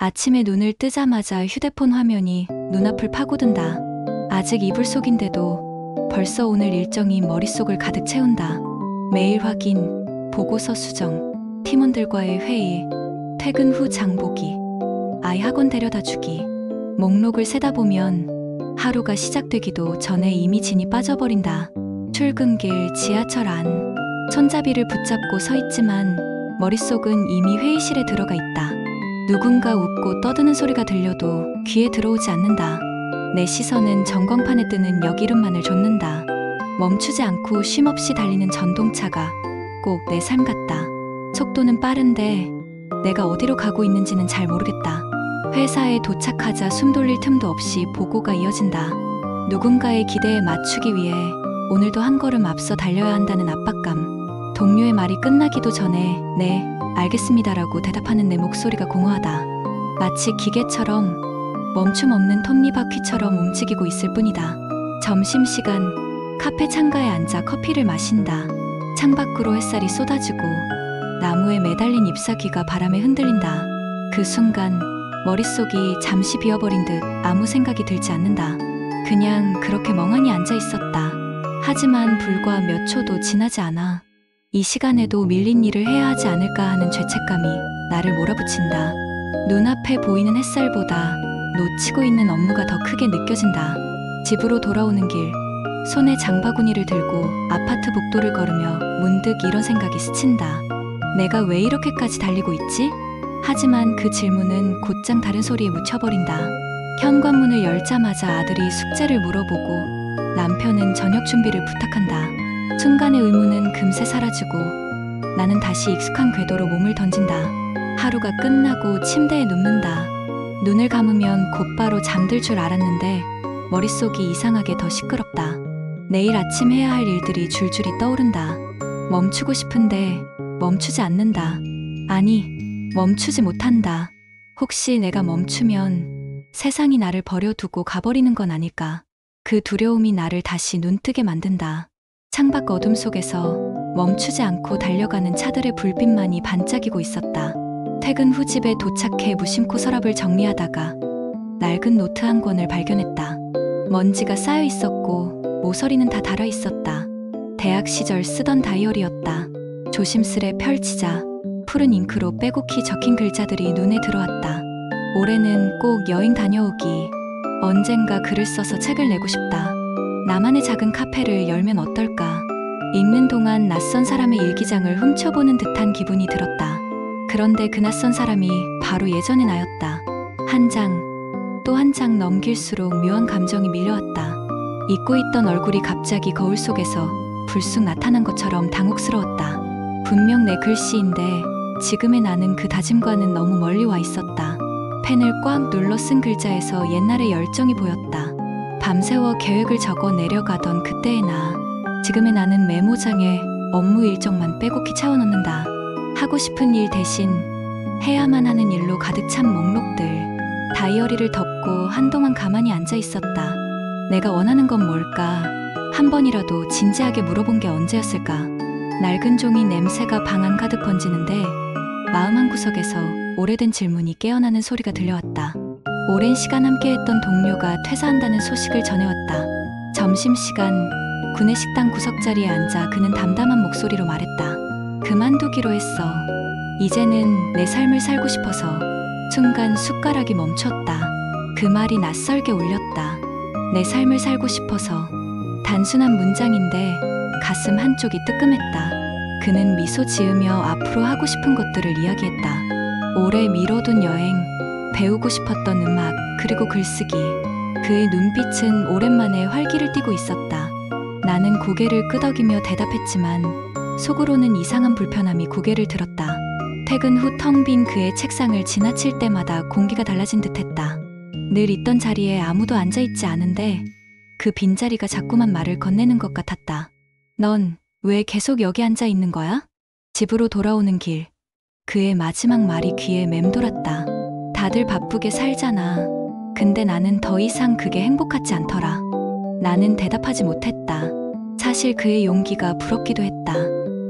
아침에 눈을 뜨자마자 휴대폰 화면이 눈앞을 파고든다. 아직 이불 속인데도 벌써 오늘 일정이 머릿속을 가득 채운다. 메일 확인, 보고서 수정, 팀원들과의 회의, 퇴근 후 장보기, 아이 학원 데려다 주기. 목록을 세다 보면 하루가 시작되기도 전에 이미 진이 빠져버린다. 출근길, 지하철 안, 손잡이를 붙잡고 서 있지만 머릿속은 이미 회의실에 들어가 있다. 누군가 웃고 떠드는 소리가 들려도 귀에 들어오지 않는다. 내 시선은 전광판에 뜨는 역 이름만을 좇는다. 멈추지 않고 쉼없이 달리는 전동차가 꼭 내 삶 같다. 속도는 빠른데 내가 어디로 가고 있는지는 잘 모르겠다. 회사에 도착하자 숨 돌릴 틈도 없이 보고가 이어진다. 누군가의 기대에 맞추기 위해 오늘도 한 걸음 앞서 달려야 한다는 압박감. 동료의 말이 끝나기도 전에 네, 알겠습니다라고 대답하는 내 목소리가 공허하다. 마치 기계처럼 멈춤 없는 톱니바퀴처럼 움직이고 있을 뿐이다. 점심시간, 카페 창가에 앉아 커피를 마신다. 창밖으로 햇살이 쏟아지고 나무에 매달린 잎사귀가 바람에 흔들린다. 그 순간 머릿속이 잠시 비어버린 듯 아무 생각이 들지 않는다. 그냥 그렇게 멍하니 앉아 있었다. 하지만 불과 몇 초도 지나지 않아 이 시간에도 밀린 일을 해야 하지 않을까 하는 죄책감이 나를 몰아붙인다. 눈앞에 보이는 햇살보다 놓치고 있는 업무가 더 크게 느껴진다. 집으로 돌아오는 길, 손에 장바구니를 들고 아파트 복도를 걸으며 문득 이런 생각이 스친다. 내가 왜 이렇게까지 달리고 있지? 하지만 그 질문은 곧장 다른 소리에 묻혀버린다. 현관문을 열자마자 아들이 숙제를 물어보고 남편은 저녁 준비를 부탁한다. 순간의 의문은 금세 사라지고 나는 다시 익숙한 궤도로 몸을 던진다. 하루가 끝나고 침대에 눕는다. 눈을 감으면 곧바로 잠들 줄 알았는데 머릿속이 이상하게 더 시끄럽다. 내일 아침 해야 할 일들이 줄줄이 떠오른다. 멈추고 싶은데 멈추지 않는다. 아니, 멈추지 못한다. 혹시 내가 멈추면 세상이 나를 버려두고 가버리는 건 아닐까? 그 두려움이 나를 다시 눈뜨게 만든다. 창밖 어둠 속에서 멈추지 않고 달려가는 차들의 불빛만이 반짝이고 있었다. 퇴근 후 집에 도착해 무심코 서랍을 정리하다가 낡은 노트 한 권을 발견했다. 먼지가 쌓여 있었고 모서리는 다 닳아 있었다. 대학 시절 쓰던 다이어리였다. 조심스레 펼치자 푸른 잉크로 빼곡히 적힌 글자들이 눈에 들어왔다. 올해는 꼭 여행 다녀오기. 언젠가 글을 써서 책을 내고 싶다. 나만의 작은 카페를 열면 어떨까? 읽는 동안 낯선 사람의 일기장을 훔쳐보는 듯한 기분이 들었다. 그런데 그 낯선 사람이 바로 예전의 나였다. 한 장, 또 한 장 넘길수록 묘한 감정이 밀려왔다. 잊고 있던 얼굴이 갑자기 거울 속에서 불쑥 나타난 것처럼 당혹스러웠다. 분명 내 글씨인데 지금의 나는 그 다짐과는 너무 멀리 와 있었다. 펜을 꽉 눌러 쓴 글자에서 옛날의 열정이 보였다. 밤새워 계획을 적어 내려가던 그때의 나. 지금의 나는 메모장에 업무 일정만 빼곡히 채워넣는다. 하고 싶은 일 대신 해야만 하는 일로 가득 찬 목록들. 다이어리를 덮고 한동안 가만히 앉아 있었다. 내가 원하는 건 뭘까? 한 번이라도 진지하게 물어본 게 언제였을까? 낡은 종이 냄새가 방 안 가득 번지는데 마음 한구석에서 오래된 질문이 깨어나는 소리가 들려왔다. 오랜 시간 함께했던 동료가 퇴사한다는 소식을 전해왔다. 점심시간 구내식당 구석자리에 앉아 그는 담담한 목소리로 말했다. 그만두기로 했어. 이제는 내 삶을 살고 싶어서. 순간 숟가락이 멈췄다. 그 말이 낯설게 울렸다. 내 삶을 살고 싶어서. 단순한 문장인데 가슴 한쪽이 뜨끔했다. 그는 미소 지으며 앞으로 하고 싶은 것들을 이야기했다. 오래 미뤄둔 여행, 배우고 싶었던 음악, 그리고 글쓰기. 그의 눈빛은 오랜만에 활기를 띠고 있었다. 나는 고개를 끄덕이며 대답했지만 속으로는 이상한 불편함이 고개를 들었다. 퇴근 후 텅 빈 그의 책상을 지나칠 때마다 공기가 달라진 듯했다. 늘 있던 자리에 아무도 앉아있지 않은데 그 빈자리가 자꾸만 말을 건네는 것 같았다. 넌 왜 계속 여기 앉아 있는 거야? 집으로 돌아오는 길. 그의 마지막 말이 귀에 맴돌았다. 다들 바쁘게 살잖아. 근데 나는 더 이상 그게 행복 같지 않더라. 나는 대답하지 못했다. 사실 그의 용기가 부럽기도 했다.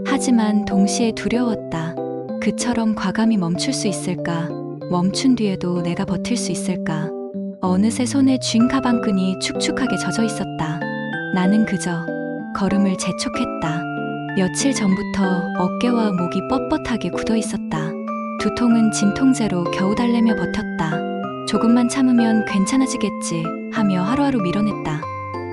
하지만 동시에 두려웠다. 그처럼 과감히 멈출 수 있을까? 멈춘 뒤에도 내가 버틸 수 있을까? 어느새 손에 쥔 가방끈이 축축하게 젖어 있었다. 나는 그저 걸음을 재촉했다. 며칠 전부터 어깨와 목이 뻣뻣하게 굳어 있었다. 두통은 진통제로 겨우 달래며 버텼다. 조금만 참으면 괜찮아지겠지 하며 하루하루 밀어냈다.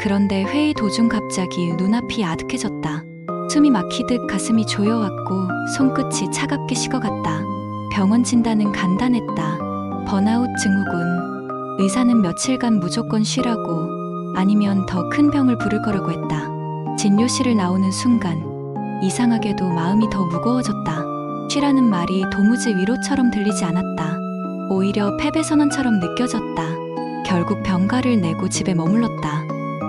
그런데 회의 도중 갑자기 눈앞이 아득해졌다. 숨이 막히듯 가슴이 조여왔고 손끝이 차갑게 식어갔다. 병원 진단은 간단했다. 번아웃 증후군. 의사는 며칠간 무조건 쉬라고 아니면 더 큰 병을 부를 거라고 했다. 진료실을 나오는 순간 이상하게도 마음이 더 무거워졌다. 쉬라는 말이 도무지 위로처럼 들리지 않았다. 오히려 패배 선언처럼 느껴졌다. 결국 병가를 내고 집에 머물렀다.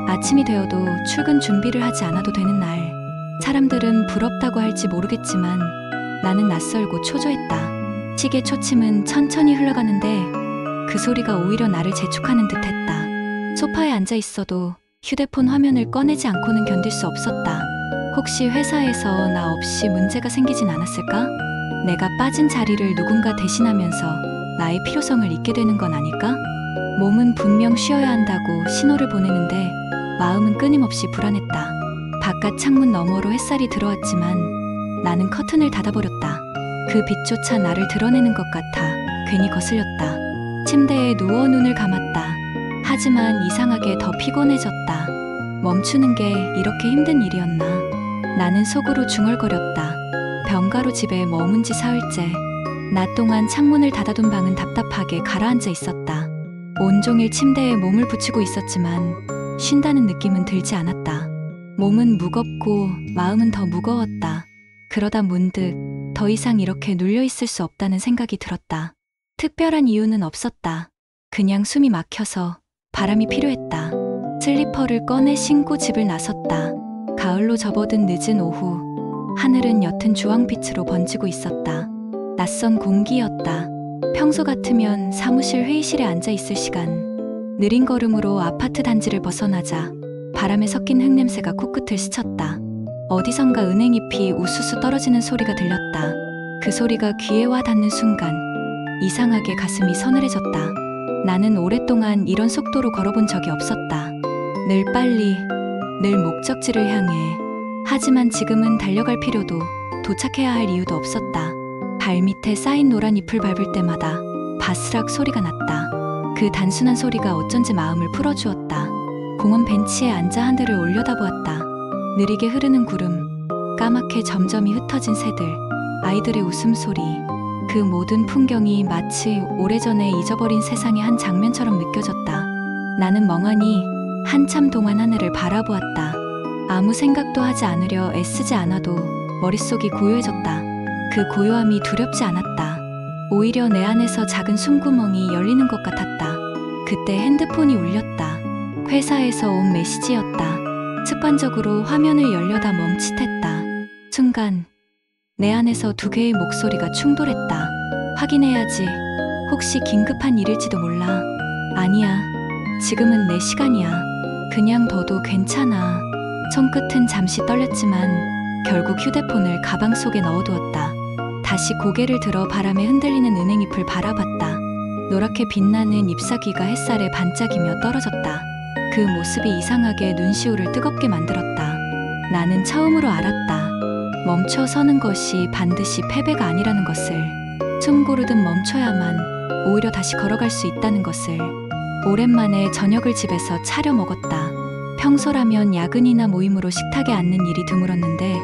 아침이 되어도 출근 준비를 하지 않아도 되는 날. 사람들은 부럽다고 할지 모르겠지만 나는 낯설고 초조했다. 시계 초침은 천천히 흘러가는데 그 소리가 오히려 나를 재촉하는 듯했다. 소파에 앉아 있어도 휴대폰 화면을 꺼내지 않고는 견딜 수 없었다. 혹시 회사에서 나 없이 문제가 생기진 않았을까? 내가 빠진 자리를 누군가 대신하면서 나의 필요성을 잊게 되는 건 아닐까? 몸은 분명 쉬어야 한다고 신호를 보내는데 마음은 끊임없이 불안했다. 바깥 창문 너머로 햇살이 들어왔지만 나는 커튼을 닫아버렸다. 그 빛조차 나를 드러내는 것 같아 괜히 거슬렸다. 침대에 누워 눈을 감았다. 하지만 이상하게 더 피곤해졌다. 멈추는 게 이렇게 힘든 일이었나? 나는 속으로 중얼거렸다. 병가로 집에 머문 지 사흘째. 낮 동안 창문을 닫아둔 방은 답답하게 가라앉아 있었다. 온종일 침대에 몸을 붙이고 있었지만 쉰다는 느낌은 들지 않았다. 몸은 무겁고 마음은 더 무거웠다. 그러다 문득 더 이상 이렇게 눌려있을 수 없다는 생각이 들었다. 특별한 이유는 없었다. 그냥 숨이 막혀서 바람이 필요했다. 슬리퍼를 꺼내 신고 집을 나섰다. 가을로 접어든 늦은 오후. 하늘은 옅은 주황빛으로 번지고 있었다. 낯선 공기였다. 평소 같으면 사무실 회의실에 앉아 있을 시간. 느린 걸음으로 아파트 단지를 벗어나자 바람에 섞인 흙냄새가 코끝을 스쳤다. 어디선가 은행잎이 우수수 떨어지는 소리가 들렸다. 그 소리가 귀에 와 닿는 순간 이상하게 가슴이 서늘해졌다. 나는 오랫동안 이런 속도로 걸어본 적이 없었다. 늘 빨리, 늘 목적지를 향해. 하지만 지금은 달려갈 필요도 도착해야 할 이유도 없었다. 발밑에 쌓인 노란 잎을 밟을 때마다 바스락 소리가 났다. 그 단순한 소리가 어쩐지 마음을 풀어주었다. 공원 벤치에 앉아 하늘을 올려다보았다. 느리게 흐르는 구름, 까맣게 점점이 흩어진 새들, 아이들의 웃음소리. 그 모든 풍경이 마치 오래전에 잊어버린 세상의 한 장면처럼 느껴졌다. 나는 멍하니 한참 동안 하늘을 바라보았다. 아무 생각도 하지 않으려 애쓰지 않아도 머릿속이 고요해졌다. 그 고요함이 두렵지 않았다. 오히려 내 안에서 작은 숨구멍이 열리는 것 같았다. 그때 핸드폰이 울렸다. 회사에서 온 메시지였다. 습관적으로 화면을 열려다 멈칫했다. 순간 내 안에서 두 개의 목소리가 충돌했다. 확인해야지. 혹시 긴급한 일일지도 몰라. 아니야. 지금은 내 시간이야. 그냥 둬도 괜찮아. 손끝은 잠시 떨렸지만 결국 휴대폰을 가방 속에 넣어두었다. 다시 고개를 들어 바람에 흔들리는 은행잎을 바라봤다. 노랗게 빛나는 잎사귀가 햇살에 반짝이며 떨어졌다. 그 모습이 이상하게 눈시울을 뜨겁게 만들었다. 나는 처음으로 알았다. 멈춰 서는 것이 반드시 패배가 아니라는 것을. 숨 고르듯 멈춰야만 오히려 다시 걸어갈 수 있다는 것을. 오랜만에 저녁을 집에서 차려 먹었다. 평소라면 야근이나 모임으로 식탁에 앉는 일이 드물었는데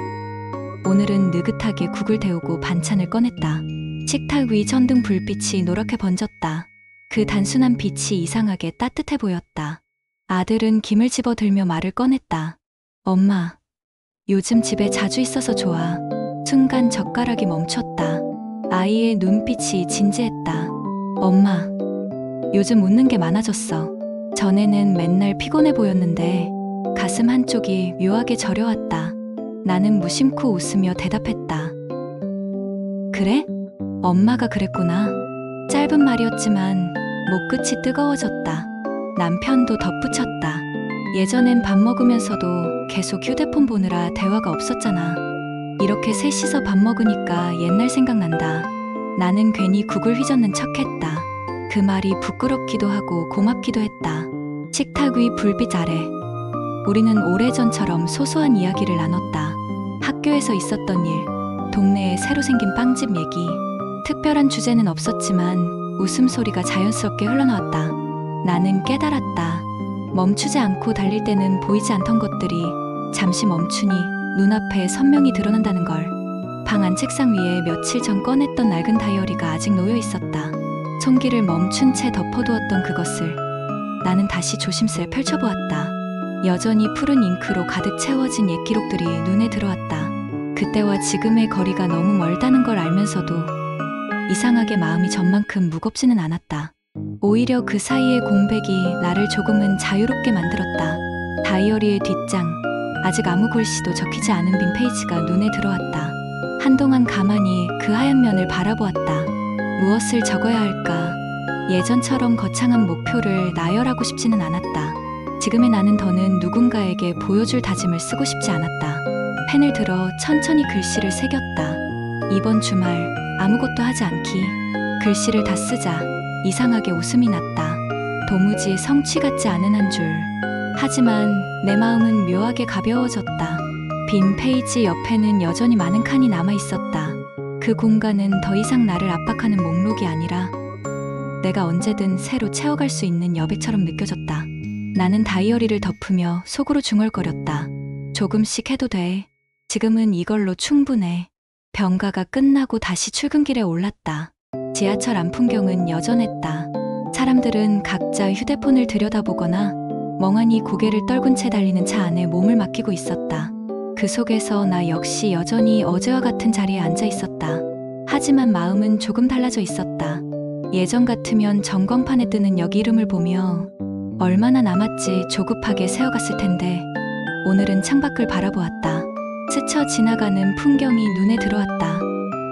오늘은 느긋하게 국을 데우고 반찬을 꺼냈다. 식탁 위 전등 불빛이 노랗게 번졌다. 그 단순한 빛이 이상하게 따뜻해 보였다. 아들은 김을 집어들며 말을 꺼냈다. 엄마, 요즘 집에 자주 있어서 좋아. 순간 젓가락이 멈췄다. 아이의 눈빛이 진지했다. 엄마, 요즘 웃는 게 많아졌어. 전에는 맨날 피곤해 보였는데 가슴 한쪽이 묘하게 저려왔다. 나는 무심코 웃으며 대답했다. 그래? 엄마가 그랬구나. 짧은 말이었지만 목끝이 뜨거워졌다. 남편도 덧붙였다. 예전엔 밥 먹으면서도 계속 휴대폰 보느라 대화가 없었잖아. 이렇게 셋이서 밥 먹으니까 옛날 생각난다. 나는 괜히 국을 휘젓는 척했다. 그 말이 부끄럽기도 하고 고맙기도 했다. 식탁 위 불빛 아래 우리는 오래전처럼 소소한 이야기를 나눴다. 학교에서 있었던 일, 동네에 새로 생긴 빵집 얘기. 특별한 주제는 없었지만 웃음소리가 자연스럽게 흘러나왔다. 나는 깨달았다. 멈추지 않고 달릴 때는 보이지 않던 것들이 잠시 멈추니 눈앞에 선명히 드러난다는 걸. 방 안 책상 위에 며칠 전 꺼냈던 낡은 다이어리가 아직 놓여 있었다. 손길을 멈춘 채 덮어두었던 그것을 나는 다시 조심스레 펼쳐보았다. 여전히 푸른 잉크로 가득 채워진 옛 기록들이 눈에 들어왔다. 그때와 지금의 거리가 너무 멀다는 걸 알면서도 이상하게 마음이 전만큼 무겁지는 않았다. 오히려 그 사이의 공백이 나를 조금은 자유롭게 만들었다. 다이어리의 뒷장, 아직 아무 글씨도 적히지 않은 빈 페이지가 눈에 들어왔다. 한동안 가만히 그 하얀 면을 바라보았다. 무엇을 적어야 할까? 예전처럼 거창한 목표를 나열하고 싶지는 않았다. 지금의 나는 더는 누군가에게 보여줄 다짐을 쓰고 싶지 않았다. 펜을 들어 천천히 글씨를 새겼다. 이번 주말 아무것도 하지 않기. 글씨를 다 쓰자 이상하게 웃음이 났다. 도무지 성취 같지 않은 한 줄. 하지만 내 마음은 묘하게 가벼워졌다. 빈 페이지 옆에는 여전히 많은 칸이 남아 있었다. 그 공간은 더 이상 나를 압박하는 목록이 아니라 내가 언제든 새로 채워갈 수 있는 여백처럼 느껴졌다. 나는 다이어리를 덮으며 속으로 중얼거렸다. 조금씩 해도 돼. 지금은 이걸로 충분해. 병가가 끝나고 다시 출근길에 올랐다. 지하철 안 풍경은 여전했다. 사람들은 각자 휴대폰을 들여다보거나 멍하니 고개를 떨군 채 달리는 차 안에 몸을 맡기고 있었다. 그 속에서 나 역시 여전히 어제와 같은 자리에 앉아 있었다. 하지만 마음은 조금 달라져 있었다. 예전 같으면 전광판에 뜨는 여기 이름을 보며 얼마나 남았지 조급하게 세어갔을 텐데 오늘은 창밖을 바라보았다. 스쳐 지나가는 풍경이 눈에 들어왔다.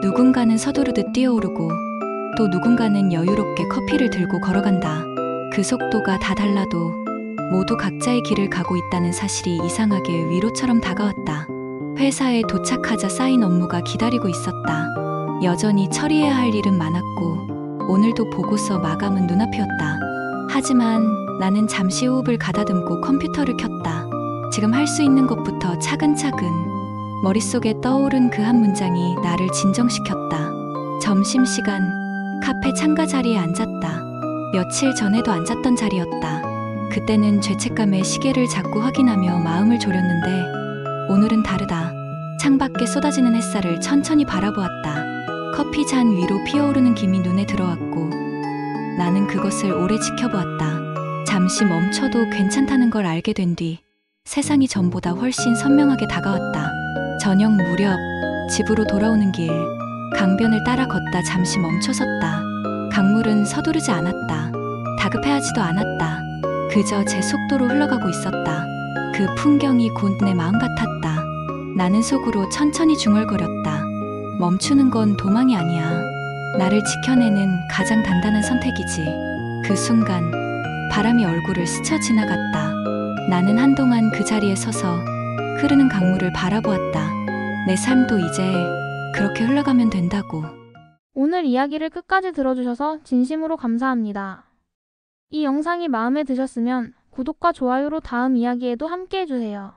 누군가는 서두르듯 뛰어오르고 또 누군가는 여유롭게 커피를 들고 걸어간다. 그 속도가 다 달라도 모두 각자의 길을 가고 있다는 사실이 이상하게 위로처럼 다가왔다. 회사에 도착하자 쌓인 업무가 기다리고 있었다. 여전히 처리해야 할 일은 많았고 오늘도 보고서 마감은 눈앞이었다. 하지만 나는 잠시 호흡을 가다듬고 컴퓨터를 켰다. 지금 할 수 있는 것부터 차근차근. 머릿속에 떠오른 그 한 문장이 나를 진정시켰다. 점심시간 카페 창가 자리에 앉았다. 며칠 전에도 앉았던 자리였다. 그때는 죄책감에 시계를 자꾸 확인하며 마음을 졸였는데 오늘은 다르다. 창밖에 쏟아지는 햇살을 천천히 바라보았다. 커피 잔 위로 피어오르는 김이 눈에 들어왔고 나는 그것을 오래 지켜보았다. 잠시 멈춰도 괜찮다는 걸 알게 된 뒤 세상이 전보다 훨씬 선명하게 다가왔다. 저녁 무렵 집으로 돌아오는 길 강변을 따라 걷다 잠시 멈춰섰다. 강물은 서두르지 않았다. 다급해하지도 않았다. 그저 제 속도로 흘러가고 있었다. 그 풍경이 곧 내 마음 같았다. 나는 속으로 천천히 중얼거렸다. 멈추는 건 도망이 아니야. 나를 지켜내는 가장 단단한 선택이지. 그 순간 바람이 얼굴을 스쳐 지나갔다. 나는 한동안 그 자리에 서서 흐르는 강물을 바라보았다. 내 삶도 이제 그렇게 흘러가면 된다고. 오늘 이야기를 끝까지 들어주셔서 진심으로 감사합니다. 이 영상이 마음에 드셨으면 구독과 좋아요로 다음 이야기에도 함께 해주세요.